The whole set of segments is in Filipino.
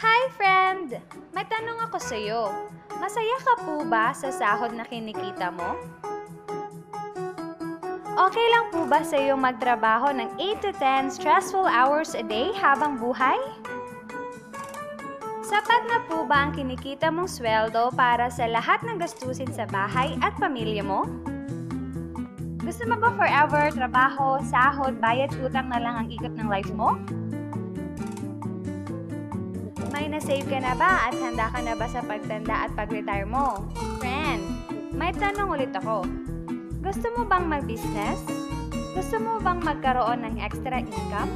Hi, friend! May tanong ako sa'yo. Masaya ka po ba sa sahod na kinikita mo? Okay lang po ba sa'yo magtrabaho ng 8 to 10 stressful hours a day habang buhay? Sapat na po ba ang kinikita mong sweldo para sa lahat ng gastusin sa bahay at pamilya mo? Gusto mo ba forever trabaho, sahod, bayad, utang na lang ang ikot ng life mo? May na-save ka na ba at handa ka na ba sa pagtanda at pag-retire mo? Friend, may tanong ulit ako. Gusto mo bang mag-business? Gusto mo bang magkaroon ng extra income?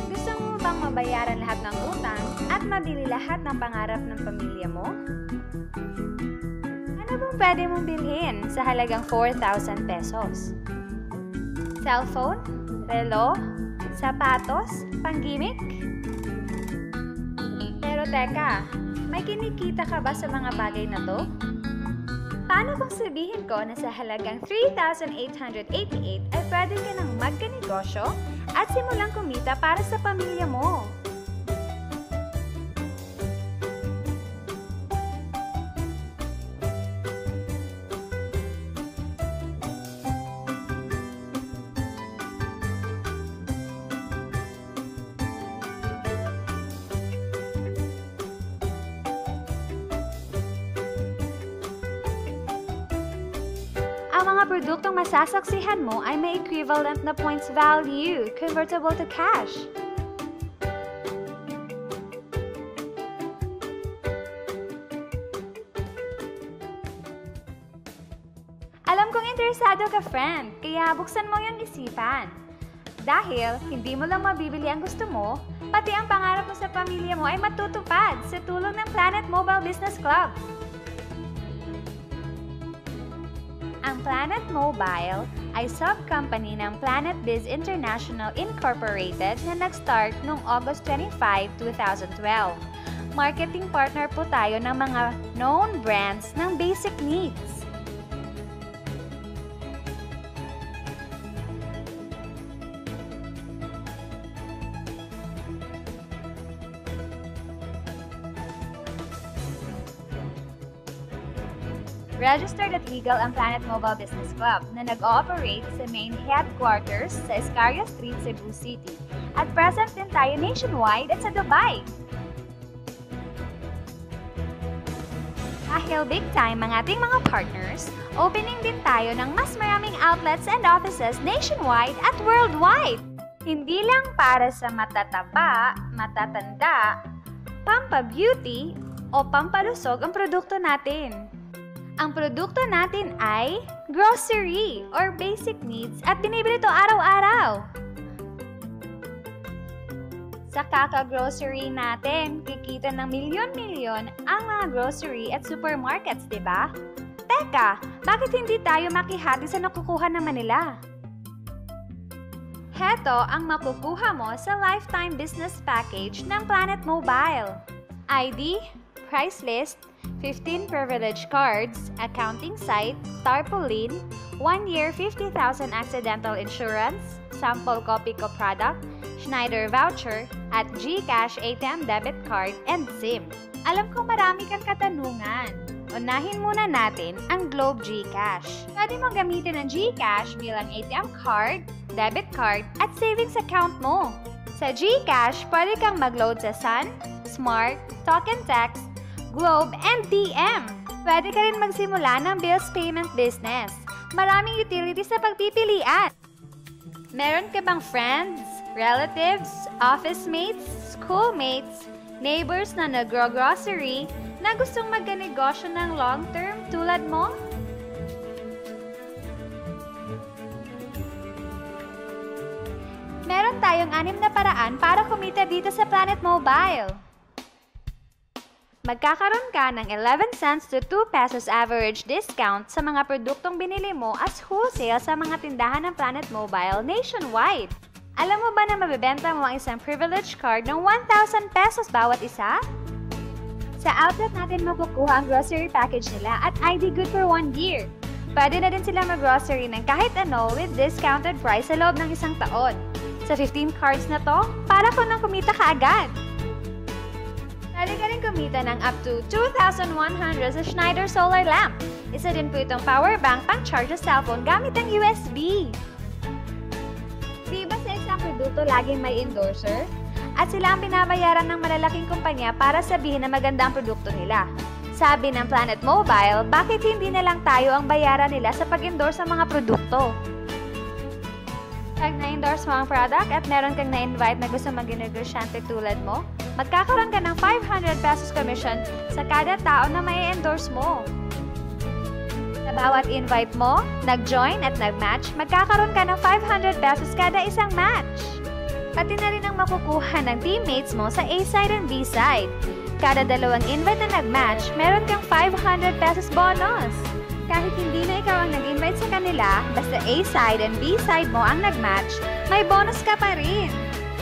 Gusto mo bang mabayaran lahat ng utang at mabili lahat ng pangarap ng pamilya mo? Ano bang pwede mong bilhin sa halagang 4,000 pesos? Cellphone? Relo? Sapatos? Panggimik? Pero teka, may kinikita ka ba sa mga bagay na to? Paano kung sabihin ko na sa halagang 3,888 ay pwede ka nang magkanegosyo at simulang kumita para sa pamilya mo? Ang mga produktong masasaksihan mo ay may equivalent na points value, convertible to cash. Alam kong interesado ka, friend, kaya buksan mo yung isipan. Dahil hindi mo lang mabibili ang gusto mo, pati ang pangarap mo sa pamilya mo ay matutupad sa tulong ng Planet Mobile Business Club. Ang Planet Mobile ay sub-company ng Planet Biz International Incorporated na nag-start noong August 25, 2012. Marketing partner po tayo ng mga known brands ng basic needs. Registered at legal ang Planet Mobile Business Club na nag-ooperate sa main headquarters sa Escaria Street, Cebu City. At present din tayo nationwide at sa Dubai. Dahil big time ang ating mga partners, opening din tayo ng mas maraming outlets and offices nationwide at worldwide. Hindi lang para sa matataba, matatanda, pampa-beauty o pampalusog ang produkto natin. Ang produkto natin ay grocery or basic needs at binibili ito araw-araw. Sa kaka-grocery natin, kikita ng milyon-milyon ang mga grocery at supermarkets, di ba? Teka, bakit hindi tayo makihati sa nakukuha naman nila? Heto ang makukuha mo sa lifetime business package ng Planet Mobile. ID, price list, 15 privilege cards, accounting site, tarpaulin, 1 year 50,000 accidental insurance, sample copy ko product, Schneider voucher, at GCash ATM debit card and SIM. Alam ko marami kang katanungan. Unahin muna natin ang Globe GCash. Pwede mo gamitin ang GCash bilang ATM card, debit card, at savings account mo. Sa GCash, pwede kang mag-load sa Sun, Smart, Talk and Text, Globe, and DM. Pwede ka rin magsimula ng bills payment business. Maraming utilities sa pagpipilian. Meron ka bang friends, relatives, office mates, schoolmates, neighbors na nagro-grocery na gustong magkanegosyo ng long-term tulad mo? Meron tayong 6 na paraan para kumita dito sa Planet Mobile. Magkakaroon ka ng 11 cents to 2 pesos average discount sa mga produktong binili mo as wholesale sa mga tindahan ng Planet Mobile nationwide. Alam mo ba na mabibenta mo ang isang privilege card ng 1,000 pesos bawat isa? Sa outlet natin makukuha ang grocery package nila at ID good for 1 year. Pwede na din sila mag-grocery ng kahit ano with discounted price sa loob ng 1 taon. Sa 15 cards na to, para ko nang kumita ka agad. kumita ng up to 2,100 sa Schneider Solar Lamp. Isa din po itong power bank pang-charge sa cellphone gamit ang USB. Di ba sa isang produkto laging may endorser? At sila ang binabayaran ng malalaking kumpanya para sabihin na maganda ang produkto nila. Sabi ng Planet Mobile, bakit hindi na lang tayo ang bayaran nila sa pag-endorse sa mga produkto? Pag na-endorse mo ang product at meron kang na-invite na gusto maging negosyante tulad mo, magkakaroon ka ng 500 pesos commission sa kada tao na mai-endorse mo. Sa bawat invite mo, nag-join at nag-match, magkakaroon ka ng 500 pesos kada isang match. Pati na rin ang makukuha ng teammates mo sa A-side and B-side. Kada dalawang invite na nag-match, meron kang 500 pesos bonus. Kahit hindi na ikaw ang nag-invite sa kanila, basta A-side and B-side mo ang nag-match, may bonus ka pa rin.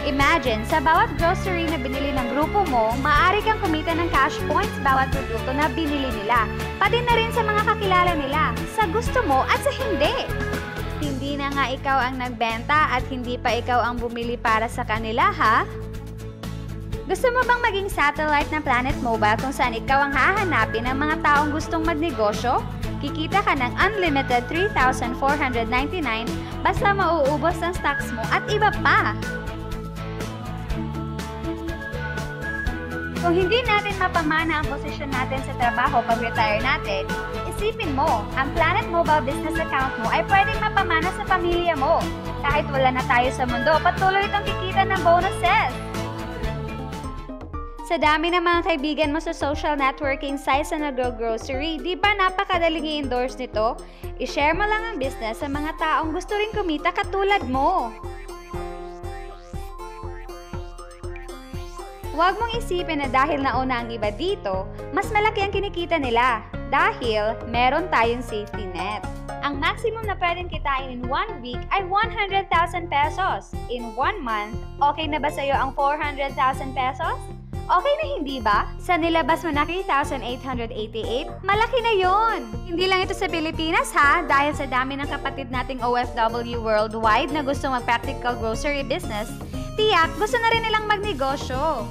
Imagine, sa bawat grocery na binili ng grupo mo, maaari kang kumita ng cash points bawat produkto na binili nila, pati na rin sa mga kakilala nila, sa gusto mo at sa hindi. Hindi na nga ikaw ang nagbenta at hindi pa ikaw ang bumili para sa kanila, ha? Gusto mo bang maging satellite ng Planet Mobile kung saan ikaw ang hahanapin ng mga taong gustong magnegosyo? Kikita ka ng unlimited 3,499 basta mauubos ang stocks mo at iba pa. Kung hindi natin mapamana ang posisyon natin sa trabaho pag-retire natin, isipin mo, ang Planet Mobile business account mo ay pwedeng mapamana sa pamilya mo. Kahit wala na tayo sa mundo, patuloy itong kikita ng bonuses. Sa dami ng mga kaibigan mo sa social networking sites na nag-grocery, di ba napakadaling i-endorse nito? I-share mo lang ang business sa mga taong gusto rin kumita katulad mo. Huwag mong isipin na dahil nauna ang iba dito, mas malaki ang kinikita nila. Dahil meron tayong safety net. Ang maximum na pwedeng kitain in 1 week ay 100,000 pesos. In 1 month, okay na ba sa'yo ang 400,000 pesos? Okay na hindi ba? Sa nilabas mo na 3,888, malaki na yon. Hindi lang ito sa Pilipinas ha, dahil sa dami ng kapatid nating OFW worldwide na gusto mag-practical grocery business, tiyak gusto na rin nilang magnegosyo.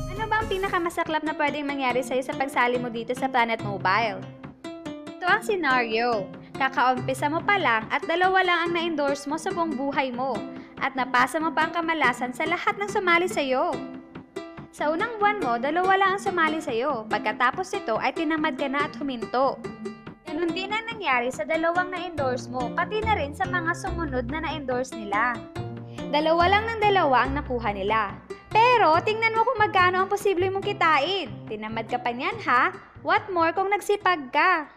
Ano ba ang pinakamasaklap na pwedeng mangyari sa'yo sa pagsali mo dito sa Planet Mobile? Ito ang scenario. Kakaumpisa mo pa lang at dalawa lang ang na-endorse mo sa buong buhay mo at napasa mo pa ang kamalasan sa lahat ng sumali sa'yo. Sa unang buwan mo, dalawa lang ang sumali sa'yo. Pagkatapos nito ay tinamad ka na at huminto. Ganun din ang nangyari sa dalawang na-endorse mo, pati na rin sa mga sumunod na na-endorse nila. Dalawa lang ng dalawa ang nakuha nila. Pero, tingnan mo kung magkano ang posible mong kitain. Tinamad ka pa niyan ha? What more kung nagsipag ka?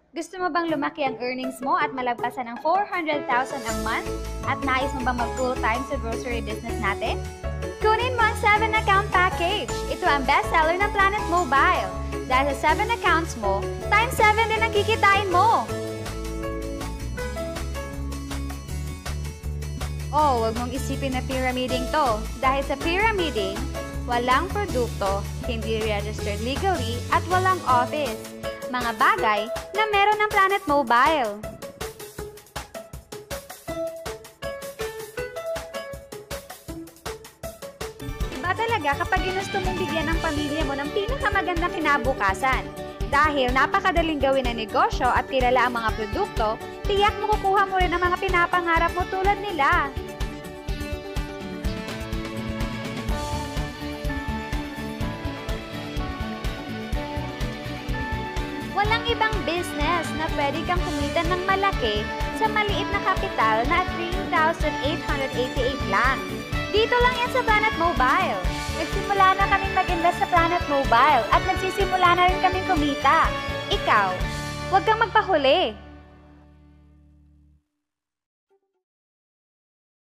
Gusto mo bang lumaki ang earnings mo at malagpasan ng 400,000 a month? At nais mo bang mag-full-time sa grocery business natin? Kunin mo ang 7-account package. Ito ang bestseller ng Planet Mobile. Dahil sa 7 accounts mo, times 7 din ang kikitain mo. Oh, huwag mong isipin na pyramiding to. Dahil sa pyramiding, walang produkto, hindi registered legally, at walang office. Mga bagay na meron ng Planet Mobile. Iba talaga kapag ginusto mong bigyan ng pamilya mo ng pinakamagandang kinabukasan. Dahil napakadaling gawin ang negosyo at kilala ang mga produkto, tiyak makukuha mo rin ang mga pinapangarap mo tulad nila. Walang ibang business na pwede kang kumita ng malaki sa maliit na kapital na 3,888 lang. Dito lang yan sa Planet Mobile. Nagsimula na kaming mag-invest sa Planet Mobile at nagsisimula na rin kaming kumita. Ikaw, huwag kang magpahuli.